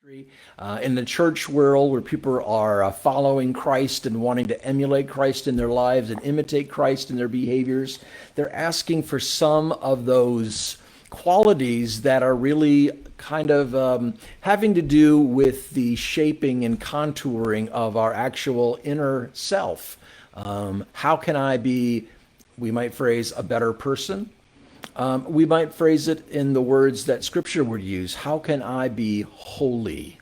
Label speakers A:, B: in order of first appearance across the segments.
A: In the church world where people are following Christ and wanting to emulate Christ in their lives and imitate Christ in their behaviors, they're asking for some of those qualities that are really kind of having to do with the shaping and contouring of our actual inner self. How can I be, we might phrase, a better person? We might phrase it in the words that Scripture would use. How can I be holy?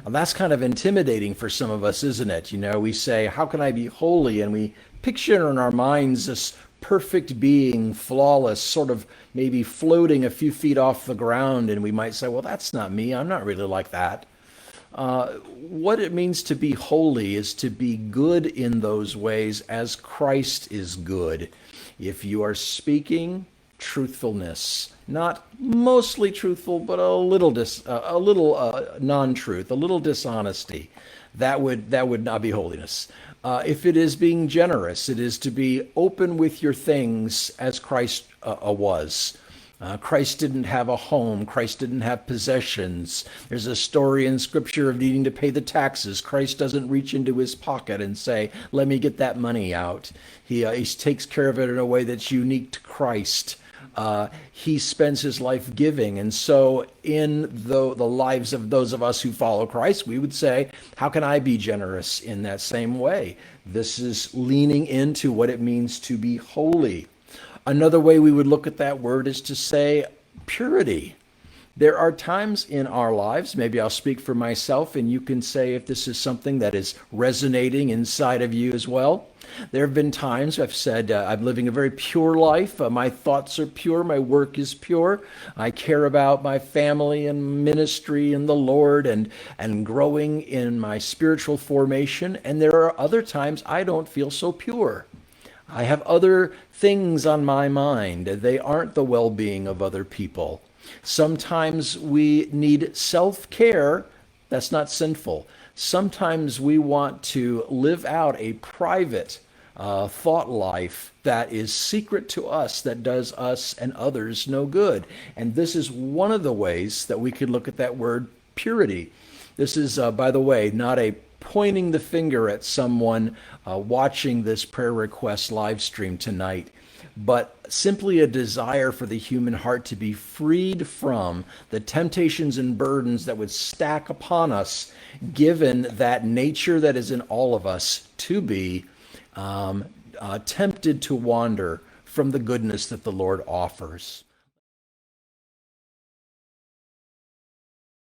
A: And that's kind of intimidating for some of us, isn't it? You know, we say, how can I be holy? And we picture in our minds this perfect being, flawless, sort of maybe floating a few feet off the ground. And we might say, well, that's not me. I'm not really like that. What it means to be holy is to be good in those ways as Christ is good. If you are speaking truthfulness, not mostly truthful, but a little non-truth, a little dishonesty, that would not be holiness. If it is being generous, it is to be open with your things as Christ was. Christ didn't have a home. Christ didn't have possessions. There's a story in Scripture of needing to pay the taxes. Christ doesn't reach into his pocket and say, let me get that money out. He takes care of it in a way that's unique to Christ. He spends his life giving. And so in the lives of those of us who follow Christ, we would say, how can I be generous in that same way? This is leaning into what it means to be holy. Another way we would look at that word is to say purity. There are times in our lives, maybe I'll speak for myself and you can say if this is something that is resonating inside of you as well. There have been times I've said, I'm living a very pure life. My thoughts are pure. My work is pure. I care about my family and ministry and the Lord and growing in my spiritual formation. And there are other times I don't feel so pure. I have other things on my mind. They aren't the well-being of other people. Sometimes we need self-care. That's not sinful. Sometimes we want to live out a private thought life that is secret to us, that does us and others no good. And this is one of the ways that we could look at that word purity. This is, by the way, not a pointing the finger at someone watching this prayer request live stream tonight, but simply a desire for the human heart to be freed from the temptations and burdens that would stack upon us, given that nature that is in all of us to be tempted to wander from the goodness that the Lord offers.